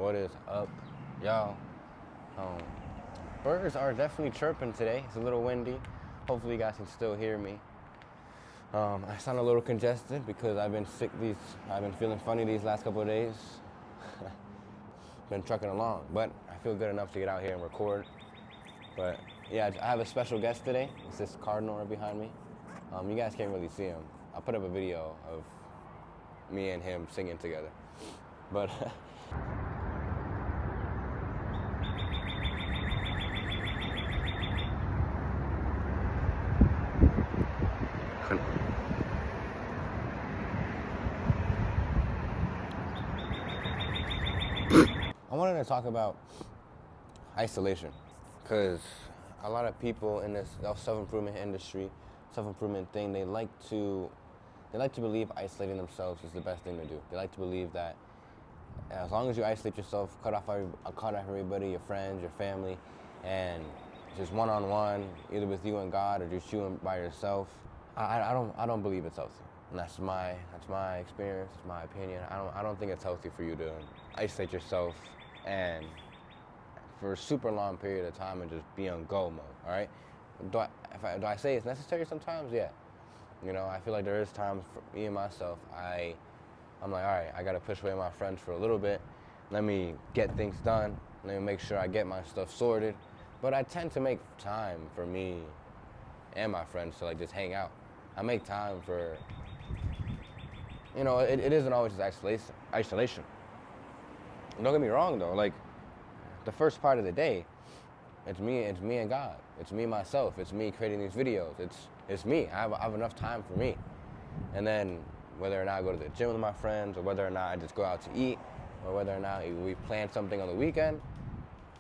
What is up, y'all? Um, Birds are definitely chirping today. It's a little windy. Hopefully, you guys can still hear me. I sound a little congested because I've been sick. I've been feeling funny these last couple of days. Been trucking along, but I feel good enough to get out here and record. But yeah, I have a special guest today. It's this cardinal right behind me. You guys can't really see him. I'll put up a video of me and him singing together. But I wanted to talk about isolation because a lot of people in this self-improvement industry, self-improvement thing, they like to believe isolating themselves is the best thing to do. They like to believe that as long as you isolate yourself, cut off everybody, your friends, your family, and just one-on-one, either with you and God or just you by yourself. I don't believe it's healthy. And that's my experience, it's my opinion. I don't think it's healthy for you to isolate yourself and for a super long period of time and just be on go mode. All right. Do I say it's necessary sometimes? Yeah. You know, I feel like there is times for me and myself. I'm like, all right, I gotta push away my friends for a little bit. Let me get things done. Let me make sure I get my stuff sorted. But I tend to make time for me and my friends to like just hang out. I make time for, you know, it isn't always just isolation. Don't get me wrong though, like the first part of the day, it's me and God. It's me, myself. It's me creating these videos. It's me. I have enough time for me. And then whether or not I go to the gym with my friends, or whether or not I just go out to eat, or whether or not we plan something on the weekend,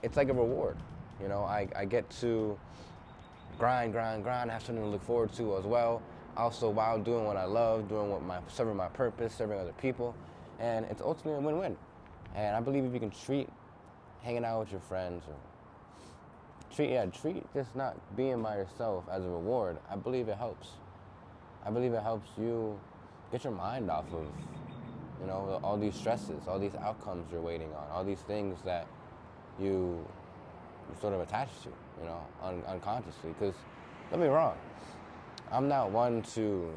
it's like a reward. You know, I get to grind, have something to look forward to as well. Also, while doing what I love, serving my purpose, serving other people, and it's ultimately a win-win. And I believe if you can treat hanging out with your friends, or treat just not being by yourself as a reward, I believe it helps. I believe it helps you get your mind off of, you know, all these stresses, all these outcomes you're waiting on, all these things that you sort of attached to, you know, unconsciously. Because, don't get me wrong, I'm not one to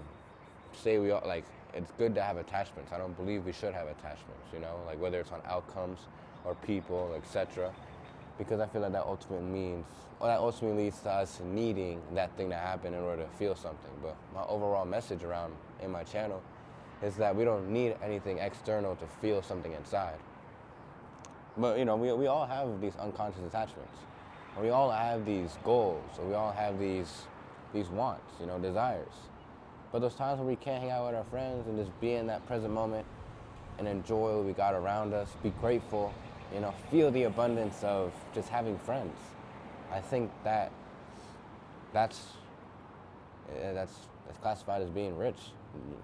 say we all, like, it's good to have attachments. I don't believe we should have attachments, you know, like whether it's on outcomes or people, etc. Because I feel like that ultimately leads to us needing that thing to happen in order to feel something. But my overall message in my channel is that we don't need anything external to feel something inside. But, you know, we all have these unconscious attachments. And we all have these goals, or we all have these wants, you know, desires. But those times when we can't hang out with our friends and just be in that present moment and enjoy what we got around us, be grateful, you know, feel the abundance of just having friends. I think that's classified as being rich.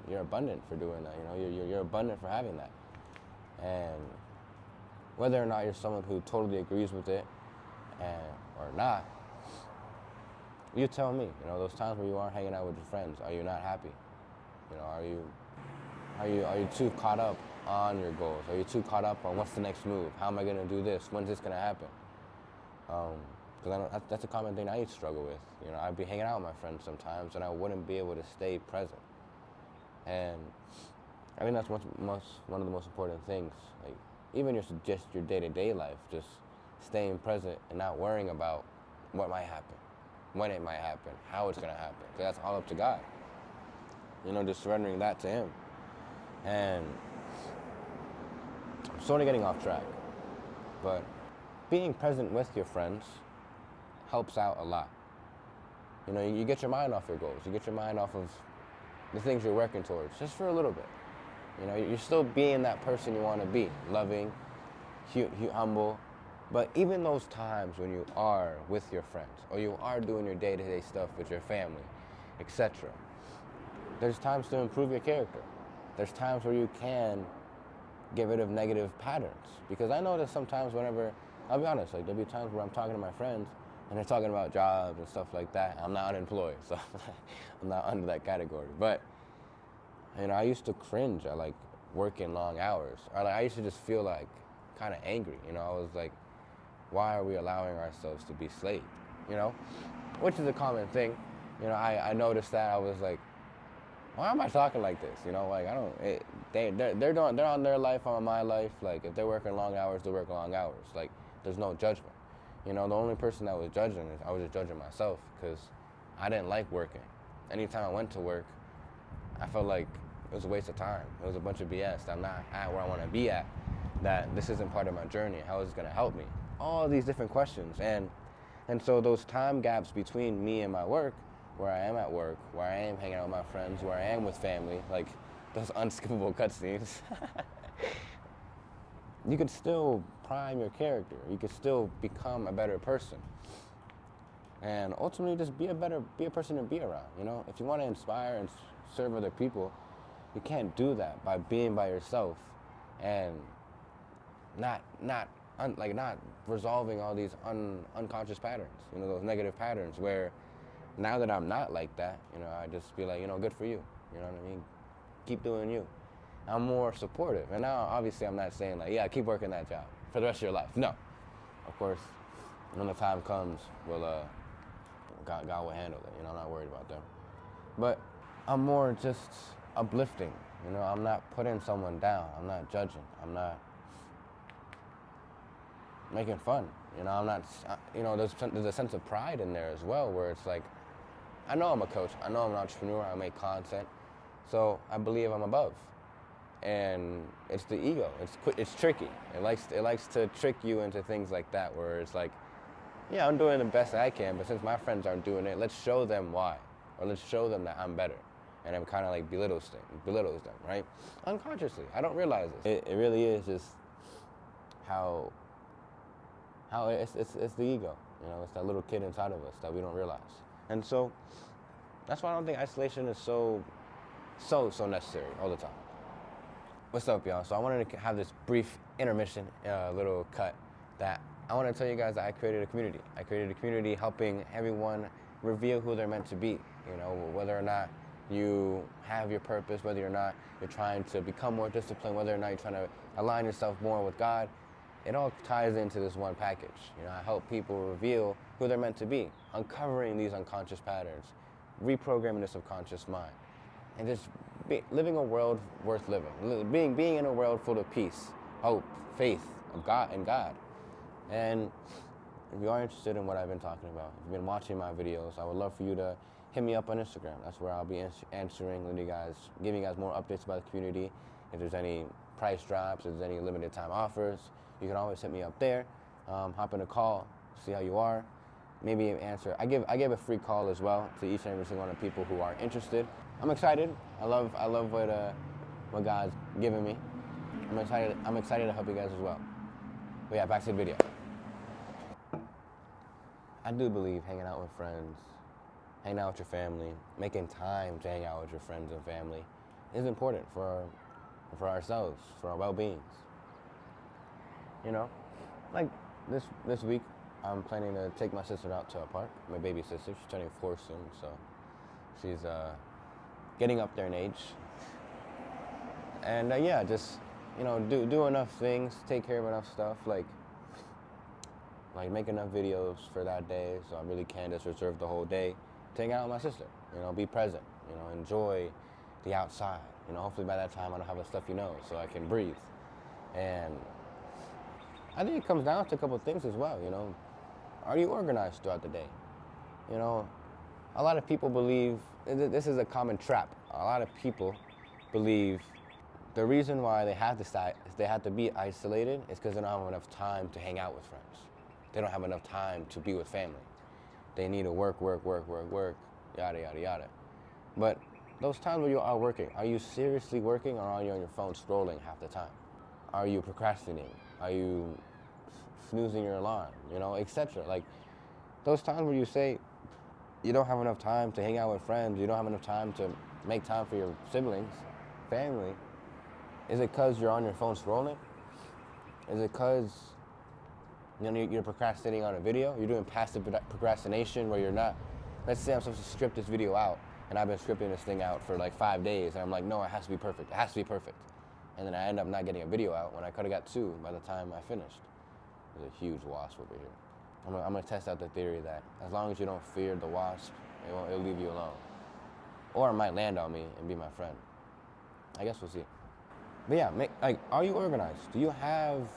You're abundant for doing that, you know, you're abundant for having that. And whether or not you're someone who totally agrees with it or not, you tell me, you know, those times where you aren't hanging out with your friends, are you not happy? You know, are you too caught up on your goals? Are you too caught up on what's the next move? How am I gonna do this? When's this gonna happen? Because that's a common thing I used to struggle with. You know, I'd be hanging out with my friends sometimes and I wouldn't be able to stay present. And I think that's one of the most important things. Like, even just your day-to-day life, just staying present and not worrying about what might happen, when it might happen, how it's gonna happen. Because that's all up to God. You know, just surrendering that to Him. And I'm sort of getting off track, but being present with your friends helps out a lot. You know, you get your mind off your goals. You get your mind off of the things you're working towards, just for a little bit. You know, you're still being that person you want to be, loving, humble. But even those times when you are with your friends, or you are doing your day-to-day stuff with your family, etc., there's times to improve your character. There's times where you can get rid of negative patterns. Because I know that sometimes I'll be honest, like there'll be times where I'm talking to my friends and they're talking about jobs and stuff like that. I'm not unemployed, so I'm not under that category. But, you know, I used to cringe at like working long hours. Or like I used to just feel like kind of angry. You know, I was like, why are we allowing ourselves to be slaved? You know, which is a common thing. You know, I noticed that. I was like, why am I talking like this? You know, like I don't. They're on their life, I'm on my life. Like if they're working long hours, they're working long hours. Like there's no judgment. You know, the only person that was judging is I was just judging myself because I didn't like working. Anytime I went to work, I felt like it was a waste of time. It was a bunch of BS. I'm not at where I want to be at. That this isn't part of my journey. How is it going to help me? All these different questions. And so those time gaps between me and my work, where I am at work, where I am hanging out with my friends, where I am with family, like those unskippable cutscenes, you could still prime your character. You could still become a better person. And ultimately just be a person to be around, you know? If you want to inspire and serve other people, you can't do that by being by yourself and not resolving all these unconscious patterns, you know, those negative patterns where now that I'm not like that, you know, I just be like, you know, good for you. You know what I mean? Keep doing you. I'm more supportive. And now, obviously, I'm not saying like, yeah, keep working that job for the rest of your life. No. Of course, when the time comes, God will handle it. You know, I'm not worried about them. But I'm more just uplifting. You know, I'm not putting someone down. I'm not judging. I'm not making fun. You know, I'm not, you know, there's a sense of pride in there as well where it's like, I know I'm a coach. I know I'm an entrepreneur. I make content. So I believe I'm above. And it's the ego. It's tricky. It likes to trick you into things like that where it's like, yeah, I'm doing the best I can, but since my friends aren't doing it, let's show them why. Or let's show them that I'm better. And I'm kind of like belittles them, right? Unconsciously. I don't realize it. It really is just how it's the ego. You know, it's that little kid inside of us that we don't realize. And so that's why I don't think isolation is so necessary all the time. What's up, y'all? So I wanted to have this brief intermission, little cut that I want to tell you guys that I created a community. I created a community helping everyone reveal who they're meant to be. You know, whether or not you have your purpose, whether or not you're trying to become more disciplined, whether or not you're trying to align yourself more with God, it all ties into this one package. You know, I help people reveal who they're meant to be, uncovering these unconscious patterns, reprogramming the subconscious mind, and just living a world worth living. Being in a world full of peace, hope, faith of God and God. And if you are interested in what I've been talking about, if you've been watching my videos, I would love for you to hit me up on Instagram. That's where I'll be answering, giving you guys more updates about the community. If there's any price drops, if there's any limited time offers, you can always hit me up there. Hop in a call, see how you are. Maybe answer. I give a free call as well to each and every single one of the people who are interested. I'm excited. I love what God's given me. I'm excited to help you guys as well. But yeah, back to the video. I do believe hanging out with friends, hanging out with your family, making time to hang out with your friends and family is important for ourselves, for our well-beings. You know, like this week, I'm planning to take my sister out to a park. My baby sister, she's turning 4 soon, so she's getting up there in age. And yeah, just, you know, do enough things, take care of enough stuff, like make enough videos for that day, so I really can just reserve the whole day to hang out with my sister. You know, be present. You know, enjoy the outside. You know, hopefully by that time I don't have a stuffy nose, so I can breathe. And I think it comes down to a couple of things as well. You know, are you organized throughout the day? You know, a lot of people believe, this is a common trap. A lot of people believe the reason why they have to be isolated is because they don't have enough time to hang out with friends. They don't have enough time to be with family. They need to work, yada, yada, yada. But those times when you are working, are you seriously working or are you on your phone scrolling half the time? Are you procrastinating? Are you snoozing your alarm? You know, etc. Like those times where you say you don't have enough time to hang out with friends, you don't have enough time to make time for your siblings, family, is it because you're on your phone scrolling? Is it because you're procrastinating on a video? You're doing passive procrastination where you're not, let's say I'm supposed to script this video out and I've been scripting this thing out for like 5 days and I'm like, no, it has to be perfect. It has to be perfect. And then I end up not getting a video out when I could have got 2 by the time I finished. There's a huge wasp over here. I'm gonna test out the theory that as long as you don't fear the wasp, it'll leave you alone. Or it might land on me and be my friend. I guess we'll see. But yeah, are you organized? Do you have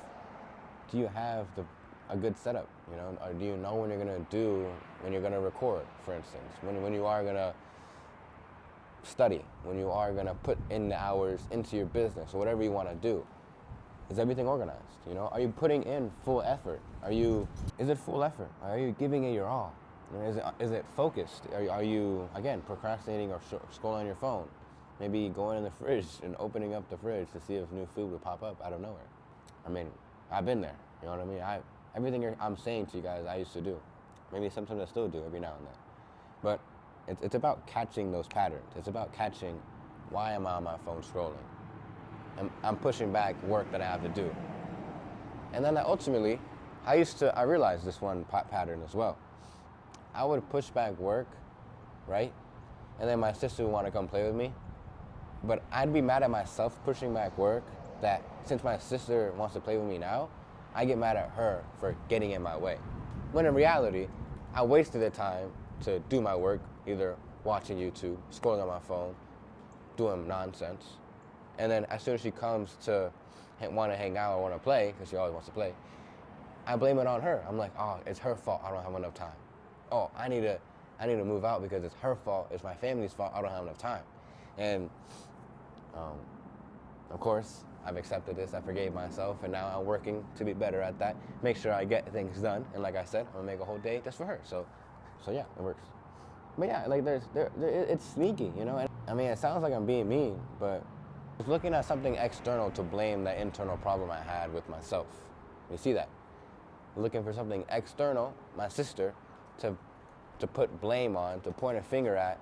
a good setup? You know, or do you know when you're gonna record, for instance, when you are gonna study, when you are gonna put in the hours into your business or whatever you want to do? Is everything organized? You know, are you putting in full effort? Is it full effort? Are you giving it your all? You know, is it focused? Are you again procrastinating or scrolling on your phone? Maybe going in the fridge and opening up the fridge to see if new food would pop up out of nowhere. I mean, I've been there. You know what I mean? Everything I'm saying to you guys, I used to do. Maybe sometimes I still do every now and then. But it's about catching those patterns. It's about catching, why am I on my phone scrolling? I'm pushing back work that I have to do. And then ultimately, I realized this one pattern as well. I would push back work, right? And then my sister would want to come play with me. But I'd be mad at myself pushing back work that since my sister wants to play with me now, I get mad at her for getting in my way. When in reality, I wasted the time to do my work, either watching YouTube, scrolling on my phone, doing nonsense. And then as soon as she comes to want to hang out or want to play, because she always wants to play, I blame it on her. I'm like, oh, it's her fault, I don't have enough time. Oh, I need to move out because it's her fault, it's my family's fault, I don't have enough time. And of course, I've accepted this, I forgave myself, and now I'm working to be better at that. Make sure I get things done, and like I said, I'm gonna make a whole day just for her. So yeah, it works. But yeah, like it's sneaky, you know. And I mean, it sounds like I'm being mean, but I was looking at something external to blame that internal problem I had with myself. You see that? Looking for something external, my sister, to put blame on, to point a finger at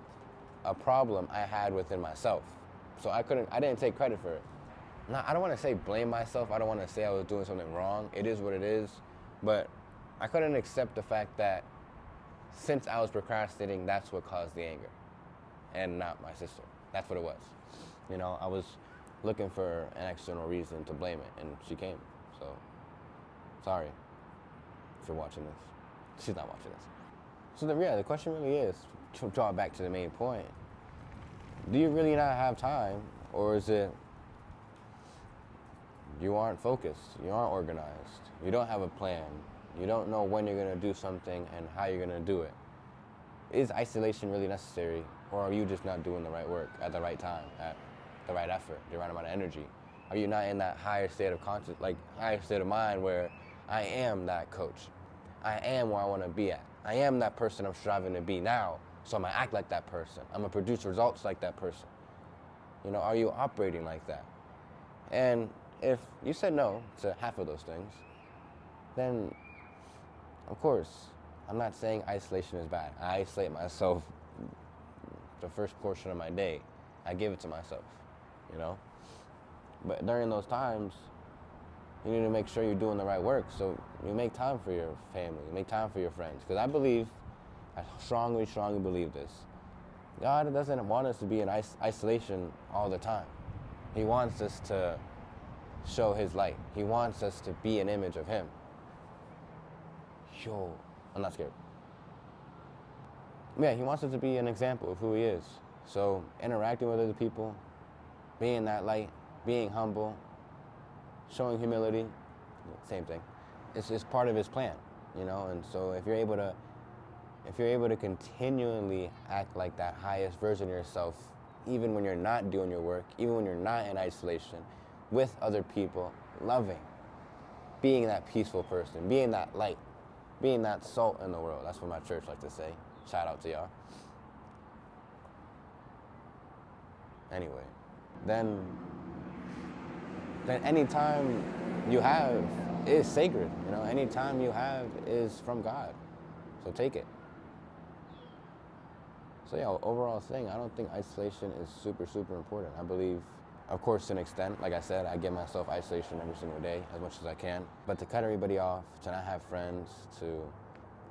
a problem I had within myself. So I didn't take credit for it. Now, I don't want to say blame myself. I don't want to say I was doing something wrong. It is what it is. But I couldn't accept the fact that since I was procrastinating, that's what caused the anger and not my sister. That's what it was. You know, I was looking for an external reason to blame it, and she came. So, sorry if you're watching this. She's not watching this. So the question really is, to draw it back to the main point, do you really not have time, or is it you aren't focused, you aren't organized, you don't have a plan, you don't know when you're going to do something and how you're going to do it? Is isolation really necessary, or are you just not doing the right work at the right time, at the right effort, the right amount of energy? Are you not in that higher state of higher state of mind where I am that coach, I am where I want to be at, I am that person I'm striving to be now, so I'm going to act like that person, I'm going to produce results like that person? You know, are you operating like that? And if you said no to half of those things, then of course, I'm not saying isolation is bad. I isolate myself the first portion of my day. I give it to myself, you know? But during those times, you need to make sure you're doing the right work. So you make time for your family, you make time for your friends. Because I strongly believe this. God doesn't want us to be in isolation all the time. He wants us to show His light. He wants us to be an image of Him. Yo, I'm not scared. Yeah, He wants us to be an example of who He is. So interacting with other people, being that light, being humble, showing humility, same thing. It's part of His plan, you know. And so if you're able to continually act like that highest version of yourself, even when you're not doing your work, even when you're not in isolation, with other people, loving, being that peaceful person, being that light, being that salt in the world. That's what my church likes to say. Shout out to y'all. Anyway, then any time you have is sacred. You know, any time you have is from God. So take it. So yeah, overall thing, I don't think isolation is super important. I believe, of course, to an extent, like I said, I give myself isolation every single day as much as I can. But to cut everybody off, to not have friends, to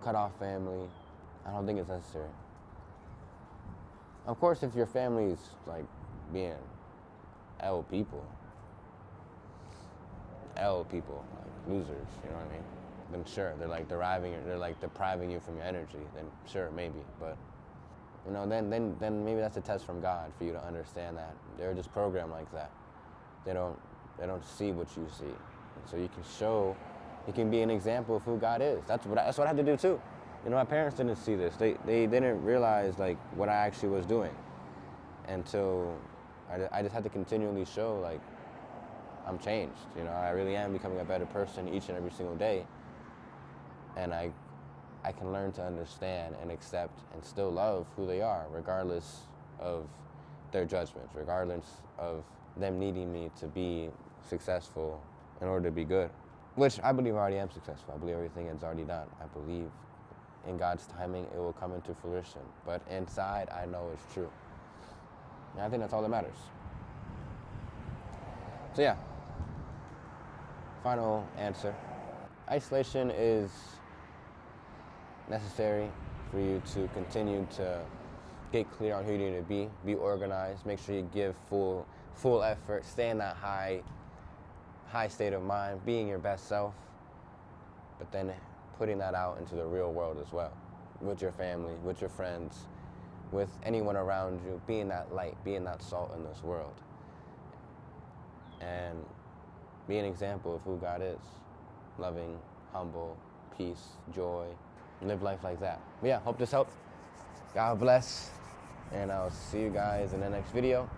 cut off family, I don't think it's necessary. Of course, if your family's like being L people, L people, like losers, you know what I mean? Then sure, they're like depriving you from your energy. Then sure, maybe, but you know, then maybe that's a test from God for you to understand that they're just programmed like that. They don't see what you see, and so you can be an example of who God is. That's what I had to do too. You know, my parents didn't see this. They didn't realize like what I actually was doing until I just had to continually show like I'm changed. You know, I really am becoming a better person each and every single day, and I can learn to understand and accept and still love who they are, regardless of their judgments, regardless of them needing me to be successful in order to be good. Which I believe I already am successful. I believe everything is already done. I believe in God's timing it will come into fruition. But inside, I know it's true. And I think that's all that matters. So yeah, final answer. Isolation is necessary for you to continue to get clear on who you need to be organized, make sure you give full effort, stay in that high state of mind, being your best self, but then putting that out into the real world as well, with your family, with your friends, with anyone around you, being that light, being that salt in this world, and be an example of who God is, loving, humble, peace, joy, live life like that. But yeah, hope this helped. God bless, and I'll see you guys in the next video.